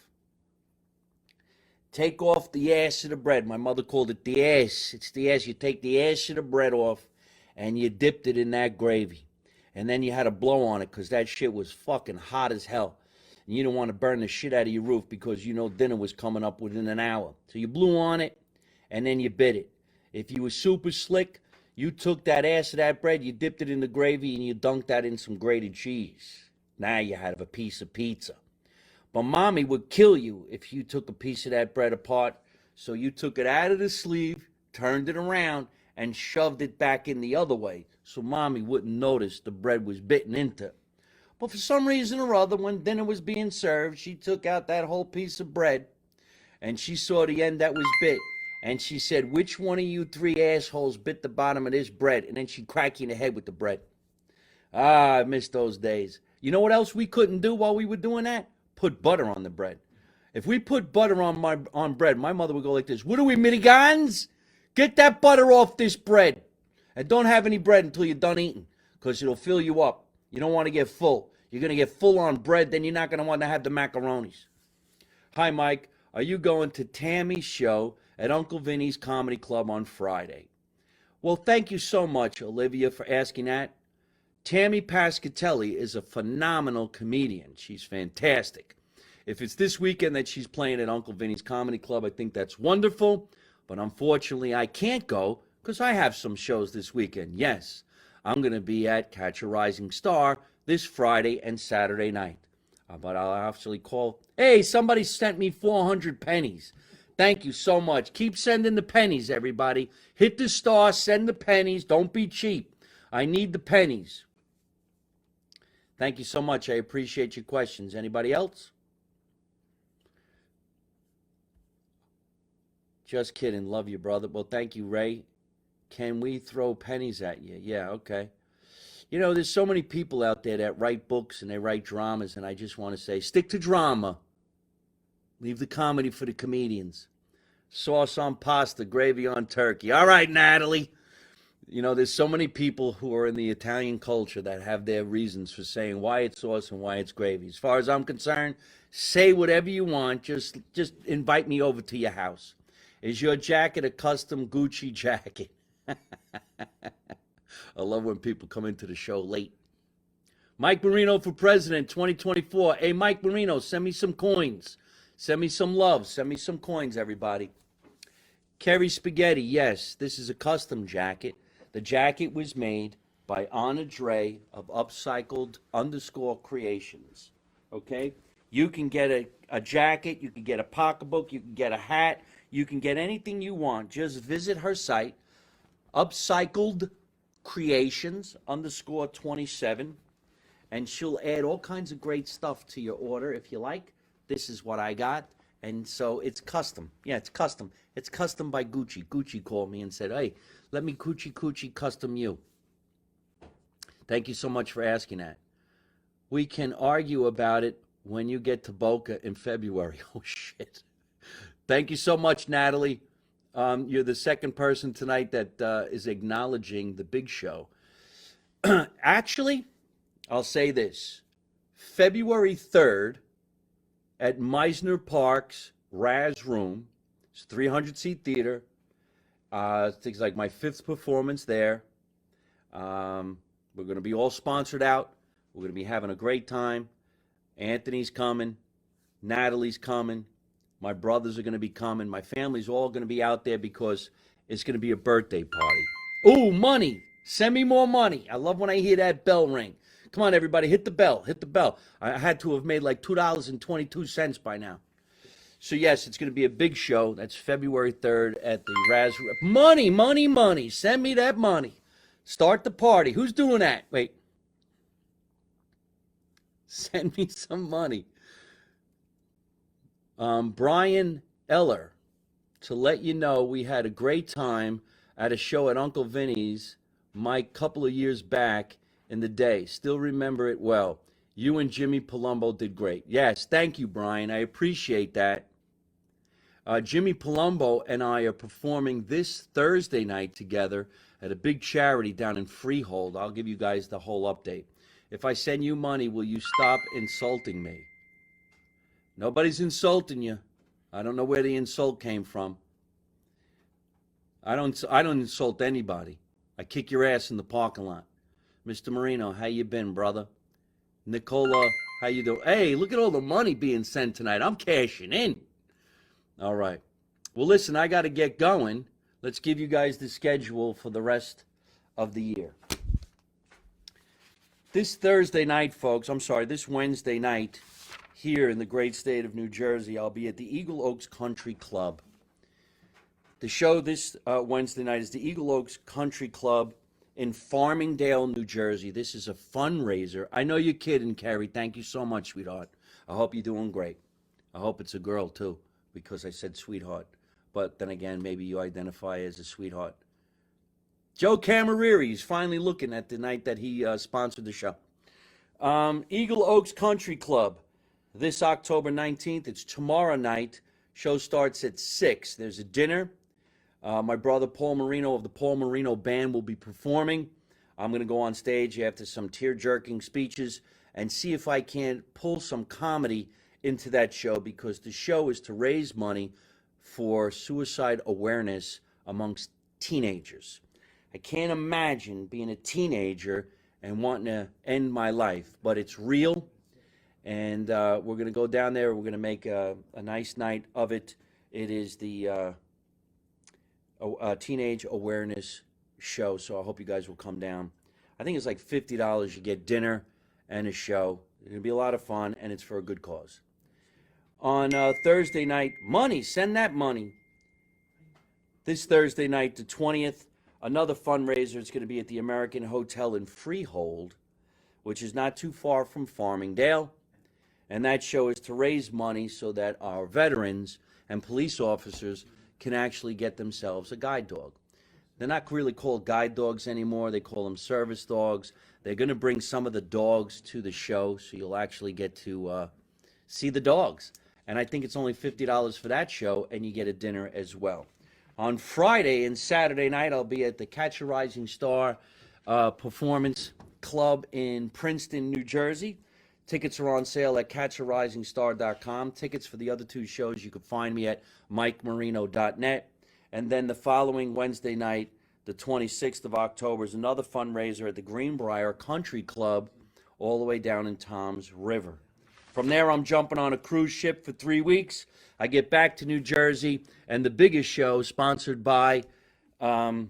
take off the ass of the bread. My mother called it the ass. It's the ass. You take the ass of the bread off and you dipped it in that gravy. And then you had to blow on it because that shit was fucking hot as hell. And you didn't want to burn the shit out of your roof because you know dinner was coming up within an hour. So you blew on it and then you bit it. If you were super slick, you took that ass of that bread, you dipped it in the gravy, and you dunked that in some grated cheese. Now you had a piece of pizza. But mommy would kill you if you took a piece of that bread apart. So you took it out of the sleeve, turned it around, and shoved it back in the other way so mommy wouldn't notice the bread was bitten into. But for some reason or other, when dinner was being served, she took out that whole piece of bread and she saw the end that was bit. And she said, which one of you 3 assholes bit the bottom of this bread? And then she'd crack you in the head with the bread. Ah, I miss those days. You know what else we couldn't do while we were doing that? Put butter on the bread. If we put butter on bread, my mother would go like this. What are we, mitigans? Get that butter off this bread. And don't have any bread until you're done eating because it'll fill you up. You don't want to get full. You're going to get full on bread, then you're not going to want to have the macaronis. Hi, Mike. Are you going to Tammy's show at Uncle Vinny's Comedy Club on Friday? Well, thank you so much, Olivia, for asking that. Tammy Pascatelli is a phenomenal comedian. She's fantastic. If it's this weekend that she's playing at Uncle Vinny's Comedy Club, I think that's wonderful. But unfortunately, I can't go because I have some shows this weekend. Yes, I'm going to be at Catch a Rising Star this Friday and Saturday night. But I'll actually call. Hey, somebody sent me 400 pennies. Thank you so much. Keep sending the pennies, everybody. Hit the star, send the pennies. Don't be cheap. I need the pennies. Thank you so much. I appreciate your questions. Anybody else? Just kidding. Love you, brother. Well, thank you, Ray. Can we throw pennies at you? Yeah, okay. You know, there's so many people out there that write books and they write dramas, and I just want to say, stick to drama. Leave the comedy for the comedians. Sauce on pasta, gravy on turkey. All right, Natalie. You know, there's so many people who are in the Italian culture that have their reasons for saying why it's sauce and why it's gravy. As far as I'm concerned, say whatever you want. Just invite me over to your house. Is your jacket a custom Gucci jacket? I love when people come into the show late. Mike Marino for president 2024. Hey, Mike Marino, send me some coins. Send me some love. Send me some coins, everybody. Kerry Spaghetti, yes, this is a custom jacket. The jacket was made by Anna Dre of Upcycled _ Creations. Okay? You can get a jacket, you can get a pocketbook, you can get a hat, you can get anything you want. Just visit her site, Upcycled Creations _ 27, and she'll add all kinds of great stuff to your order if you like. This is what I got. And so it's custom. Yeah, it's custom. It's custom by Gucci. Gucci called me and said, hey, let me coochie custom you. Thank you so much for asking that. We can argue about it when you get to Boca in February. Oh, shit. Thank you so much, Natalie. You're the second person tonight that is acknowledging the big show. Actually, I'll say this. February 3rd at Meisner Park's Raz Room. It's a 300-seat theater. It's like my 5th performance there. We're going to be all sponsored out. We're going to be having a great time. Anthony's coming. Natalie's coming. My brothers are going to be coming. My family's all going to be out there because it's going to be a birthday party. Ooh, money. Send me more money. I love when I hear that bell ring. Come on, everybody, hit the bell. Hit the bell. I had to have made like $2.22 by now. So, yes, it's going to be a big show. That's February 3rd at the Raz. Money, money, money. Send me that money. Start the party. Who's doing that? Wait. Send me some money. Brian Eller, to let you know, we had a great time at a show at Uncle Vinny's, Mike, couple of years back in the day. Still remember it well. You and Jimmy Palumbo did great. Yes, thank you, Brian. I appreciate that. Jimmy Palumbo and I are performing this Thursday night together at a big charity down in Freehold. I'll give you guys the whole update. If I send you money, will you stop insulting me? Nobody's insulting you. I don't know where the insult came from. I don't insult anybody. I kick your ass in the parking lot. Mr. Marino, how you been, brother? Nicola, how you doing? Hey, look at all the money being sent tonight. I'm cashing in. All right. Well, listen, I got to get going. Let's give you guys the schedule for the rest of the year. This Thursday night, folks, this Wednesday night, here in the great state of New Jersey, I'll be at the Eagle Oaks Country Club. The show this Wednesday night is the Eagle Oaks Country Club in Farmingdale, New Jersey. This is a fundraiser. I know you're kidding, Carrie. Thank you so much, sweetheart. I hope you're doing great. I hope it's a girl, too, because I said sweetheart. But then again, maybe you identify as a sweetheart. Joe Camariri is finally looking at the night that he sponsored the show. Eagle Oaks Country Club, this October 19th. It's tomorrow night. Show starts at 6. There's a dinner. My brother Paul Marino of the Paul Marino Band will be performing. I'm going to go on stage after some tear-jerking speeches and see if I can pull some comedy into that show, because the show is to raise money for suicide awareness amongst teenagers. I can't imagine being a teenager and wanting to end my life, but it's real. And we're going to go down there. We're going to make a nice night of it. It is the teenage awareness show, so I hope you guys will come down. I think it's like $50. You get dinner and a show. It's going to be a lot of fun, and it's for a good cause. On Thursday night, money, send that money. This Thursday night, the 20th, another fundraiser. It's going to be at the American Hotel in Freehold, which is not too far from Farmingdale. And that show is to raise money so that our veterans and police officers can actually get themselves a guide dog. They're not really called guide dogs anymore. They call them service dogs. They're going to bring some of the dogs to the show, so you'll actually get to see the dogs. And I think it's only $50 for that show, and you get a dinner as well. On Friday and Saturday night, I'll be at the Catch a Rising Star Performance Club in Princeton, New Jersey. Tickets are on sale at catcharisingstar.com. Tickets for the other two shows you can find me at mikemarino.net. And then the following Wednesday night, the 26th of October, is another fundraiser at the Greenbrier Country Club all the way down in Toms River. From there, I'm jumping on a cruise ship for 3 weeks. I get back to New Jersey, and the biggest show, sponsored by our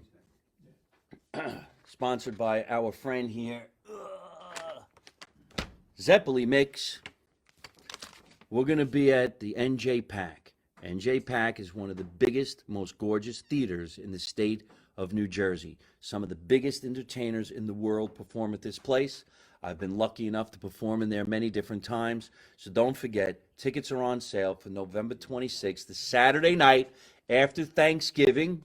friend here, Zeppeli Mix. We're going to be at the NJ Pack. NJ Pack is one of the biggest, most gorgeous theaters in the state of New Jersey. Some of the biggest entertainers in the world perform at this place. I've been lucky enough to perform in there many different times. So don't forget, tickets are on sale for November 26th, the Saturday night after Thanksgiving.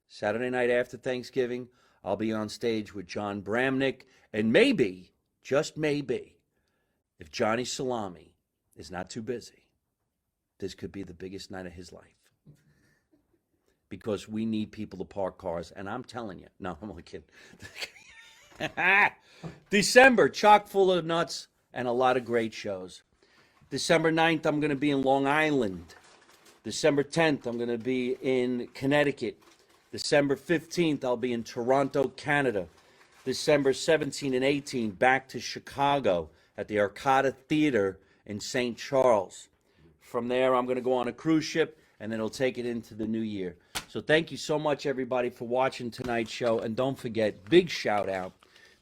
Saturday night after Thanksgiving, I'll be on stage with John Bramnick, and maybe, just maybe, if Johnny Salami is not too busy, this could be the biggest night of his life. Because we need people to park cars, and I'm telling you, no, I'm only kidding. December, chock full of nuts and a lot of great shows. December 9th, I'm going to be in Long Island. December 10th, I'm going to be in Connecticut. December 15th, I'll be in Toronto, Canada. December 17 and 18, back to Chicago at the Arcada Theater in St. Charles. From there, I'm going to go on a cruise ship, and then it'll take it into the new year. So thank you so much, everybody, for watching tonight's show. And don't forget, big shout out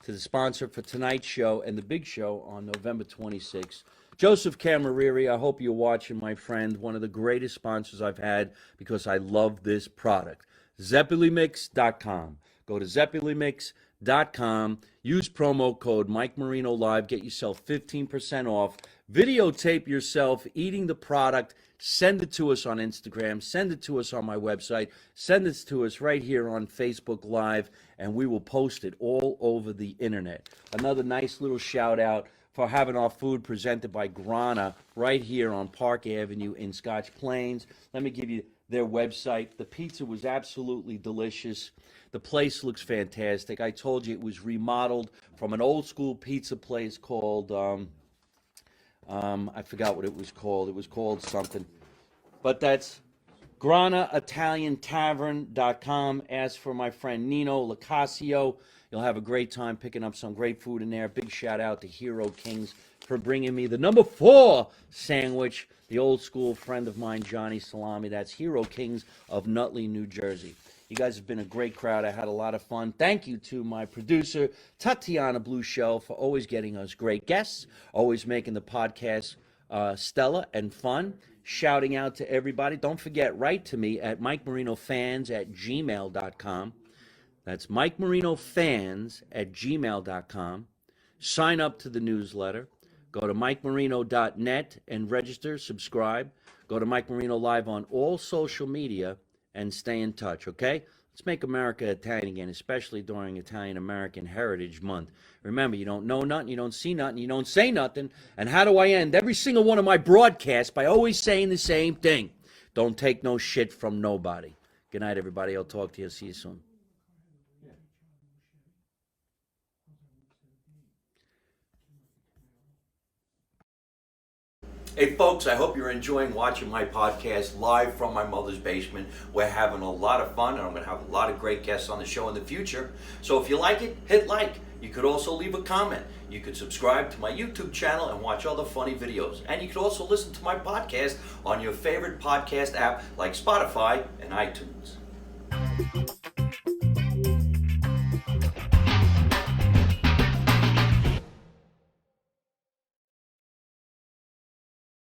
to the sponsor for tonight's show and the big show on November 26th. Joseph Camariri, I hope you're watching, my friend. One of the greatest sponsors I've had because I love this product. ZeppeliMix.com. Go to ZeppeliMix.com. Use promo code Mike Marino Live. Get yourself 15% off. Videotape yourself eating the product. Send it to us on Instagram. Send it to us on my website. Send it to us right here on Facebook Live, and we will post it all over the internet. Another nice little shout out for having our food presented by Grana right here on Park Avenue in Scotch Plains. Let me give you their website. The pizza was absolutely delicious. The place looks fantastic. I told you it was remodeled from an old school pizza place called, I forgot what it was called. It was called something. But that's GranaItalianTavern.com. Ask for my friend Nino Lacasio. You'll have a great time picking up some great food in there. Big shout out to Hero Kings for bringing me the number 4 sandwich. The old school friend of mine, Johnny Salami. That's Hero Kings of Nutley, New Jersey. You guys have been a great crowd. I had a lot of fun. Thank you to my producer, Tatiana Blue Shell, for always getting us great guests, always making the podcast stellar and fun. Shouting out to everybody. Don't forget, write to me at MikeMarinoFans@gmail.com. That's MikeMarinoFans@gmail.com. Sign up to the newsletter. Go to MikeMarino.net and register, subscribe. Go to Mike Marino Live on all social media and stay in touch, okay? Let's make America Italian again, especially during Italian American Heritage Month. Remember, you don't know nothing, you don't see nothing, you don't say nothing. And how do I end every single one of my broadcasts? By always saying the same thing. Don't take no shit from nobody. Good night, everybody. I'll talk to you. See you soon. Hey folks, I hope you're enjoying watching my podcast live from my mother's basement. We're having a lot of fun, and I'm going to have a lot of great guests on the show in the future. So if you like it, hit like. You could also leave a comment. You could subscribe to my YouTube channel and watch other funny videos. And you could also listen to my podcast on your favorite podcast app like Spotify and iTunes.